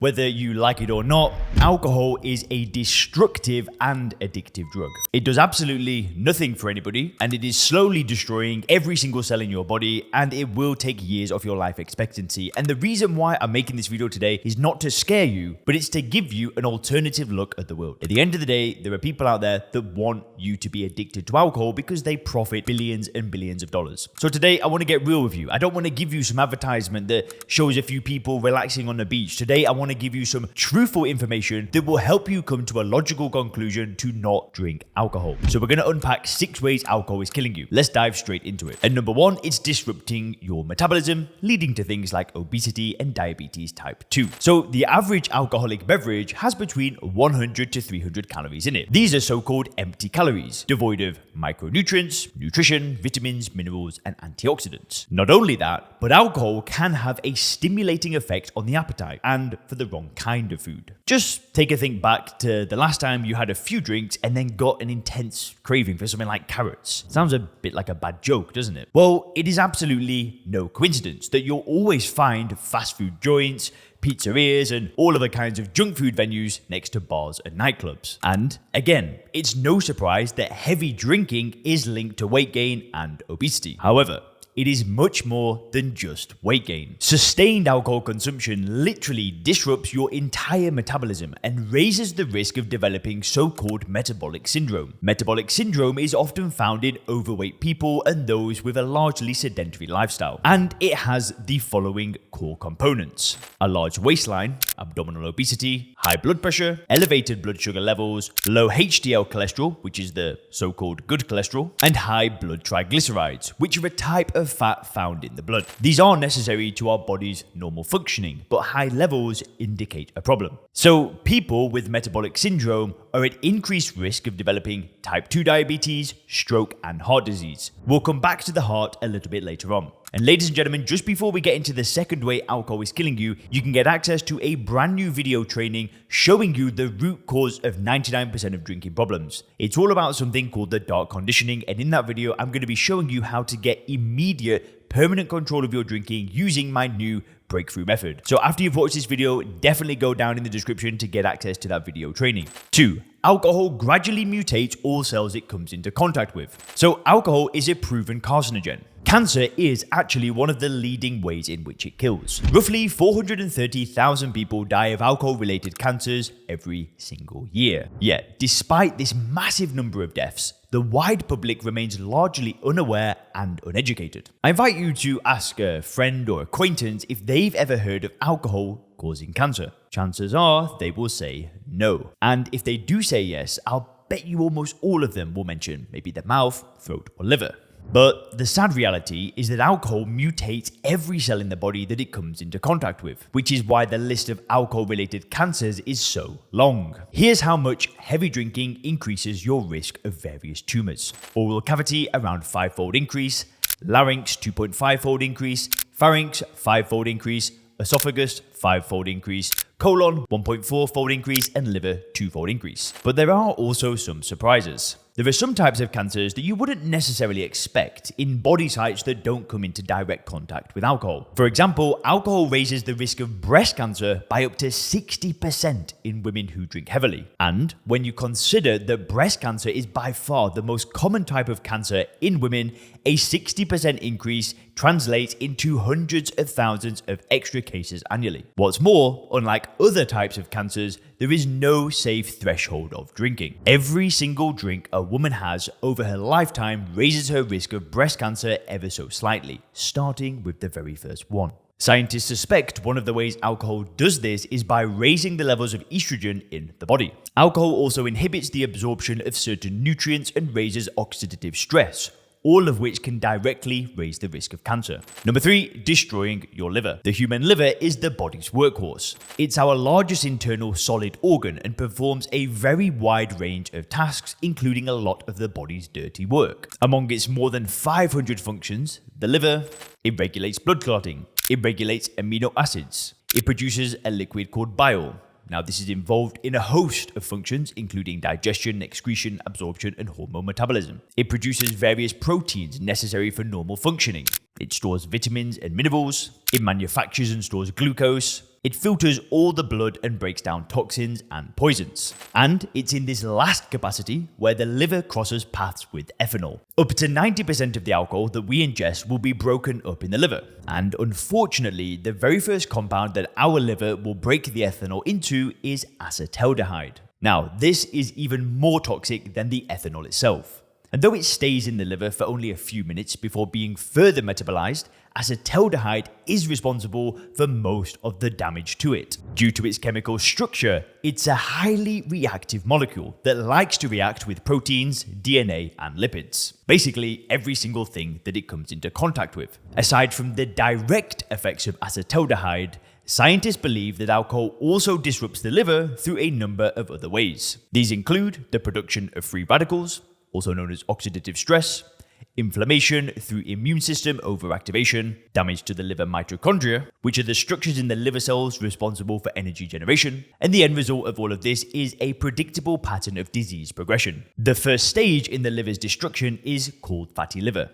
Whether you like it or not, alcohol is a destructive and addictive drug. It does absolutely nothing for anybody, and it is slowly destroying every single cell in your body, and it will take years off your life expectancy. And the reason why I'm making this video today is not to scare you, but it's to give you an alternative look at the world. At the end of the day, there are people out there that want you to be addicted to alcohol because they profit billions and billions of dollars. So today, I want to get real with you. I don't want to give you some advertisement that shows a few people relaxing on the beach. Today, I want to give you some truthful information that will help you come to a logical conclusion to not drink alcohol. So we're going to unpack 6 ways alcohol is killing you. Let's dive straight into it. And number 1, it's disrupting your metabolism, leading to things like obesity and diabetes type 2. So the average alcoholic beverage has between 100 to 300 calories in it. These are so-called empty calories, devoid of micronutrients, nutrition, vitamins, minerals, and antioxidants. Not only that, but alcohol can have a stimulating effect on the appetite, and for the wrong kind of food. Just take a think back to the last time you had a few drinks and then got an intense craving for something like carrots. Sounds a bit like a bad joke, doesn't it? Well, it is absolutely no coincidence that you'll always find fast food joints, pizzerias, and all other kinds of junk food venues next to bars and nightclubs. And again, it's no surprise that heavy drinking is linked to weight gain and obesity. However, it is much more than just weight gain. Sustained alcohol consumption literally disrupts your entire metabolism and raises the risk of developing so-called metabolic syndrome. Metabolic syndrome is often found in overweight people and those with a largely sedentary lifestyle. And it has the following core components: a large waistline, abdominal obesity, high blood pressure, elevated blood sugar levels, low HDL cholesterol, which is the so-called good cholesterol, and high blood triglycerides, which are a type of fat found in the blood. These are necessary to our body's normal functioning, but high levels indicate a problem. So people with metabolic syndrome are at increased risk of developing type 2 diabetes, stroke, and heart disease. We'll come back to the heart a little bit later on. And ladies and gentlemen, just before we get into the second way alcohol is killing you, you can get access to a brand new video training showing you the root cause of 99% of drinking problems. It's all about something called the dark conditioning, and in that video, I'm going to be showing you how to get immediate, permanent control of your drinking using my new breakthrough method. So after you've watched this video, definitely go down in the description to get access to that video training. 2. Alcohol gradually mutates all cells it comes into contact with. So alcohol is a proven carcinogen. Cancer is actually one of the leading ways in which it kills. Roughly 430,000 people die of alcohol-related cancers every single year. Yet, despite this massive number of deaths, the wide public remains largely unaware and uneducated. I invite you to ask a friend or acquaintance if they've ever heard of alcohol causing cancer. Chances are they will say no. And if they do say yes, I'll bet you almost all of them will mention maybe their mouth, throat, or liver. But the sad reality is that alcohol mutates every cell in the body that it comes into contact with, which is why the list of alcohol-related cancers is so long. Here's how much heavy drinking increases your risk of various tumors. Oral cavity, around 5-fold increase; larynx, 2.5-fold increase; pharynx, 5-fold increase; esophagus, 5-fold increase; colon, 1.4-fold increase; and liver, 2-fold increase. But there are also some surprises. There are some types of cancers that you wouldn't necessarily expect in body types that don't come into direct contact with alcohol. For example, alcohol raises the risk of breast cancer by up to 60% in women who drink heavily. And when you consider that breast cancer is by far the most common type of cancer in women, a 60% increase translates into hundreds of thousands of extra cases annually. What's more, unlike other types of cancers, there is no safe threshold of drinking. Every single drink a woman has over her lifetime raises her risk of breast cancer ever so slightly, starting with the very first one. Scientists suspect one of the ways alcohol does this is by raising the levels of estrogen in the body. Alcohol also inhibits the absorption of certain nutrients and raises oxidative stress, all of which can directly raise the risk of cancer. Number 3, destroying your liver. The human liver is the body's workhorse. It's our largest internal solid organ and performs a very wide range of tasks, including a lot of the body's dirty work. Among its more than 500 functions, the liver, it regulates blood clotting, it regulates amino acids, it produces a liquid called bile. Now, this is involved in a host of functions, including digestion, excretion, absorption, and hormone metabolism. It produces various proteins necessary for normal functioning. It stores vitamins and minerals. It manufactures and stores glucose. It filters all the blood and breaks down toxins and poisons. And it's in this last capacity where the liver crosses paths with ethanol. Up to 90% of the alcohol that we ingest will be broken up in the liver. And unfortunately, the very first compound that our liver will break the ethanol into is acetaldehyde. Now, this is even more toxic than the ethanol itself. And though it stays in the liver for only a few minutes before being further metabolized, acetaldehyde is responsible for most of the damage to it. Due to its chemical structure, it's a highly reactive molecule that likes to react with proteins, DNA, and lipids. Basically, every single thing that it comes into contact with. Aside from the direct effects of acetaldehyde, scientists believe that alcohol also disrupts the liver through a number of other ways. These include the production of free radicals, also known as oxidative stress, inflammation through immune system overactivation, damage to the liver mitochondria, which are the structures in the liver cells responsible for energy generation, and the end result of all of this is a predictable pattern of disease progression. The first stage in the liver's destruction is called fatty liver.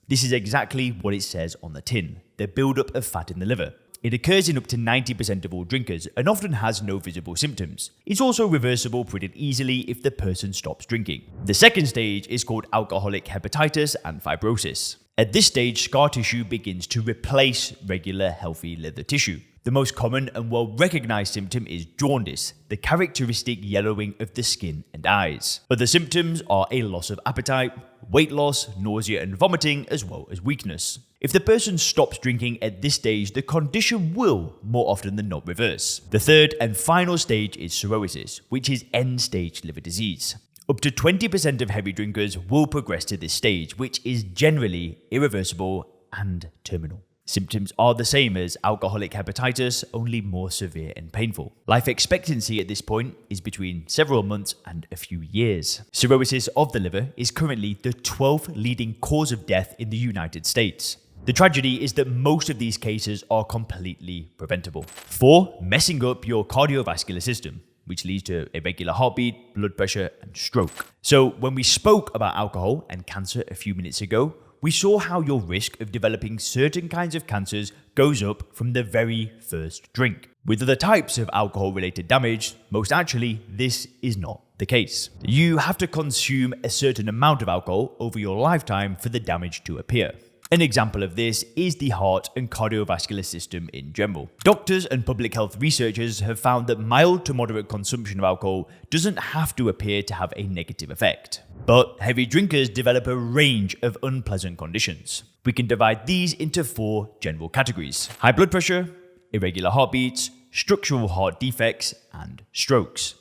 This is exactly what it says on the tin, the buildup of fat in the liver. It occurs in up to 90% of all drinkers and often has no visible symptoms. It's also reversible pretty easily if the person stops drinking. The second stage is called alcoholic hepatitis and fibrosis. At this stage, scar tissue begins to replace regular healthy liver tissue. The most common and well-recognized symptom is jaundice, the characteristic yellowing of the skin and eyes. Other symptoms are a loss of appetite, weight loss, nausea and vomiting, as well as weakness. If the person stops drinking at this stage, the condition will, more often than not, reverse. The third and final stage is cirrhosis, which is end-stage liver disease. Up to 20% of heavy drinkers will progress to this stage, which is generally irreversible and terminal. Symptoms are the same as alcoholic hepatitis, only more severe and painful. Life expectancy at this point is between several months and a few years. Cirrhosis of the liver is currently the 12th leading cause of death in the United States. The tragedy is that most of these cases are completely preventable. 4. Messing up your cardiovascular system, which leads to irregular heartbeat, blood pressure, and stroke. So when we spoke about alcohol and cancer a few minutes ago, we saw how your risk of developing certain kinds of cancers goes up from the very first drink. With other types of alcohol-related damage, most actually, this is not the case. You have to consume a certain amount of alcohol over your lifetime for the damage to appear. An example of this is the heart and cardiovascular system in general. Doctors and public health researchers have found that mild to moderate consumption of alcohol doesn't have to appear to have a negative effect. But heavy drinkers develop a range of unpleasant conditions. We can divide these into 4 general categories: high blood pressure, irregular heartbeats, structural heart defects, and strokes.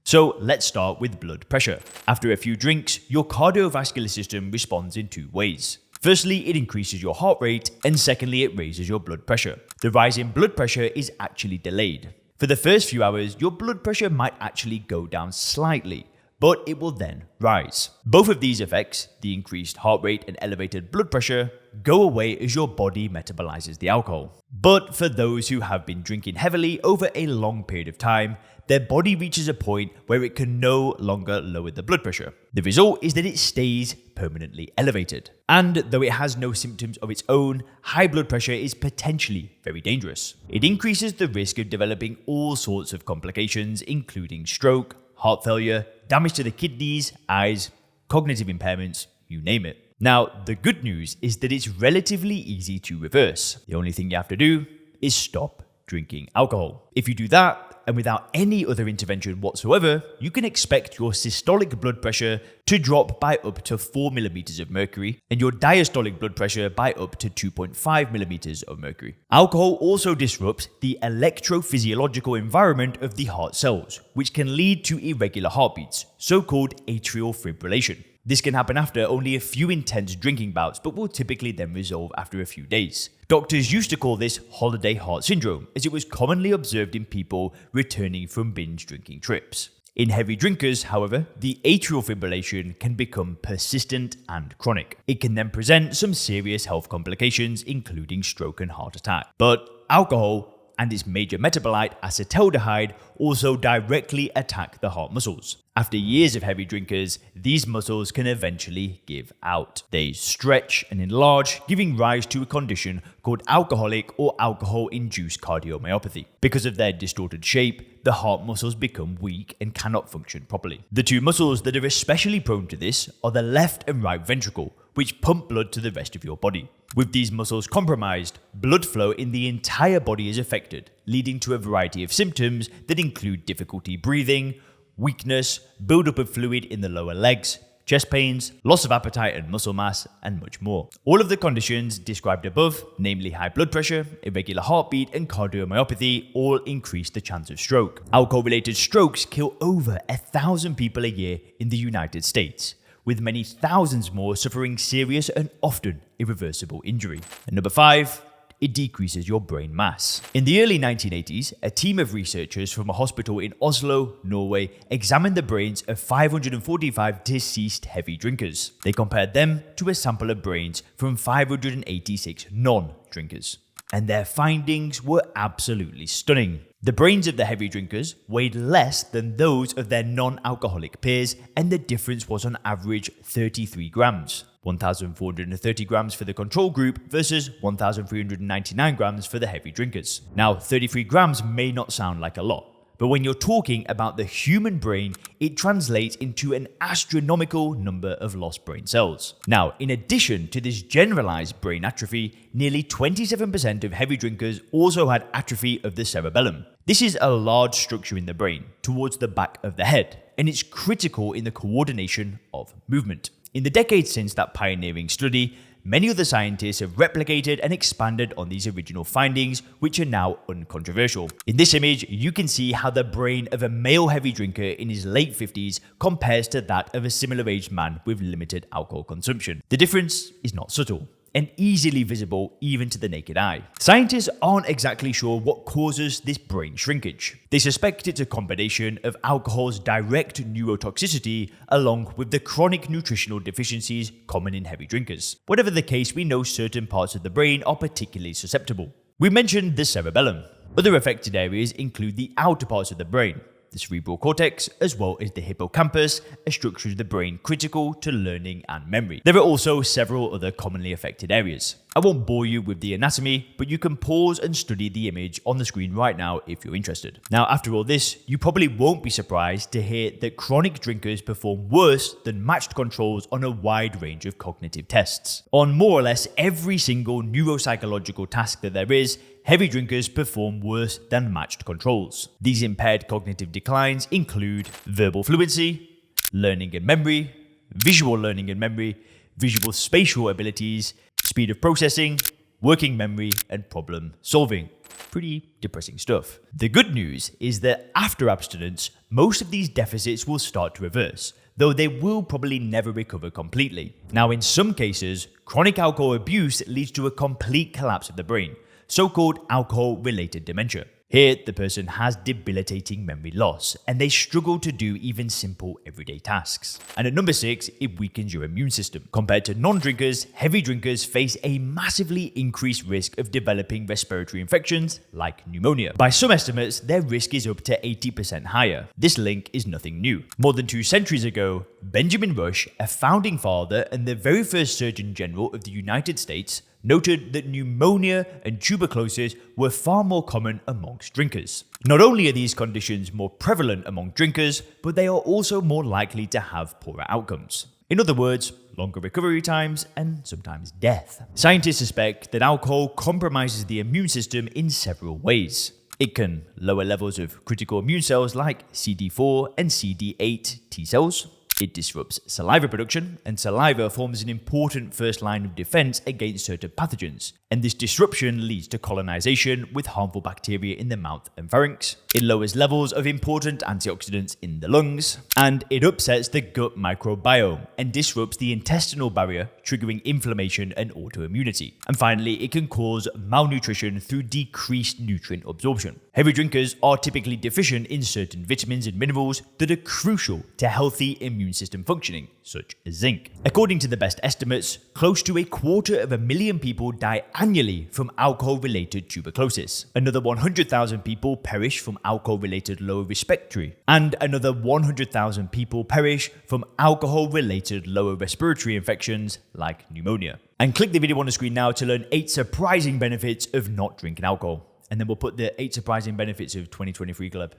So let's start with blood pressure. After a few drinks, your cardiovascular system responds in 2 ways. Firstly, it increases your heart rate, and secondly, it raises your blood pressure. The rise in blood pressure is actually delayed. For the first few hours, your blood pressure might actually go down slightly, but it will then rise. Both of these effects, the increased heart rate and elevated blood pressure, go away as your body metabolizes the alcohol. But for those who have been drinking heavily over a long period of time, their body reaches a point where it can no longer lower the blood pressure. The result is that it stays permanently elevated. And though it has no symptoms of its own, high blood pressure is potentially very dangerous. It increases the risk of developing all sorts of complications, including stroke, heart failure, damage to the kidneys, eyes, cognitive impairments, you name it. Now, the good news is that it's relatively easy to reverse. The only thing you have to do is stop drinking alcohol. If you do that, and without any other intervention whatsoever, you can expect your systolic blood pressure to drop by up to 4 millimeters of mercury and your diastolic blood pressure by up to 2.5 millimeters of mercury. Alcohol also disrupts the electrophysiological environment of the heart cells, which can lead to irregular heartbeats, so-called atrial fibrillation. This can happen after only a few intense drinking bouts, but will typically then resolve after a few days. Doctors used to call this holiday heart syndrome, as it was commonly observed in people returning from binge drinking trips. In heavy drinkers, however, the atrial fibrillation can become persistent and chronic. It can then present some serious health complications, including stroke and heart attack. But alcohol and its major metabolite, acetaldehyde, also directly attack the heart muscles. After years of heavy drinkers, these muscles can eventually give out. They stretch and enlarge, giving rise to a condition called alcoholic or alcohol-induced cardiomyopathy. Because of their distorted shape, the heart muscles become weak and cannot function properly. The two muscles that are especially prone to this are the left and right ventricle, which pump blood to the rest of your body. With these muscles compromised, blood flow in the entire body is affected, leading to a variety of symptoms that include difficulty breathing, weakness, buildup of fluid in the lower legs, chest pains, loss of appetite and muscle mass, and much more. All of the conditions described above, namely high blood pressure, irregular heartbeat, and cardiomyopathy, all increase the chance of stroke. Alcohol-related strokes kill over 1,000 people a year in the United States, with many thousands more suffering serious and often irreversible injury. And number 5, it decreases your brain mass. In the early 1980s, a team of researchers from a hospital in Oslo, Norway, examined the brains of 545 deceased heavy drinkers. They compared them to a sample of brains from 586 non-drinkers. And their findings were absolutely stunning. The brains of the heavy drinkers weighed less than those of their non-alcoholic peers, and the difference was on average 33 grams. 1,430 grams for the control group versus 1,399 grams for the heavy drinkers. Now, 33 grams may not sound like a lot, but when you're talking about the human brain, it translates into an astronomical number of lost brain cells. Now, in addition to this generalized brain atrophy, nearly 27% of heavy drinkers also had atrophy of the cerebellum. This is a large structure in the brain, towards the back of the head, and it's critical in the coordination of movement. In the decades since that pioneering study, many other scientists have replicated and expanded on these original findings, which are now uncontroversial. In this image, you can see how the brain of a male heavy drinker in his late 50s compares to that of a similar-aged man with limited alcohol consumption. The difference is not subtle and easily visible even to the naked eye. Scientists aren't exactly sure what causes this brain shrinkage. They suspect it's a combination of alcohol's direct neurotoxicity along with the chronic nutritional deficiencies common in heavy drinkers. Whatever the case, we know certain parts of the brain are particularly susceptible. We mentioned the cerebellum. Other affected areas include the outer parts of the brain, the cerebral cortex, as well as the hippocampus, a structure of the brain critical to learning and memory. There are also several other commonly affected areas. I won't bore you with the anatomy, but you can pause and study the image on the screen right now if you're interested. Now, after all this, you probably won't be surprised to hear that chronic drinkers perform worse than matched controls on a wide range of cognitive tests. On more or less every single neuropsychological task that there is, heavy drinkers perform worse than matched controls. These impaired cognitive declines include verbal fluency, learning and memory, visual learning and memory, visual spatial abilities, speed of processing, working memory, and problem solving. Pretty depressing stuff. The good news is that after abstinence, most of these deficits will start to reverse, though they will probably never recover completely. Now, in some cases, chronic alcohol abuse leads to a complete collapse of the brain, so-called alcohol-related dementia. Here, the person has debilitating memory loss, and they struggle to do even simple everyday tasks. And at number 6, it weakens your immune system. Compared to non-drinkers, heavy drinkers face a massively increased risk of developing respiratory infections like pneumonia. By some estimates, their risk is up to 80% higher. This link is nothing new. More than 2 centuries ago, Benjamin Rush, a founding father and the very first Surgeon General of the United States, noted that pneumonia and tuberculosis were far more common amongst drinkers. Not only are these conditions more prevalent among drinkers, but they are also more likely to have poorer outcomes. In other words, longer recovery times and sometimes death. Scientists suspect that alcohol compromises the immune system in several ways. It can lower levels of critical immune cells like CD4 and CD8 T cells. It disrupts saliva production, and saliva forms an important first line of defense against certain pathogens. And this disruption leads to colonization with harmful bacteria in the mouth and pharynx. It lowers levels of important antioxidants in the lungs, and it upsets the gut microbiome and disrupts the intestinal barrier, triggering inflammation and autoimmunity. And finally, it can cause malnutrition through decreased nutrient absorption. Heavy drinkers are typically deficient in certain vitamins and minerals that are crucial to healthy immune system functioning, such as zinc. According to the best estimates, close to 250,000 people die annually from alcohol-related tuberculosis. Another 100,000 people perish from alcohol-related lower respiratory, and another 100,000 people perish from alcohol-related lower respiratory infections like pneumonia. And click the video on the screen now to learn 8 surprising benefits of not drinking alcohol. And then we'll put the 8 surprising benefits of 2023 club.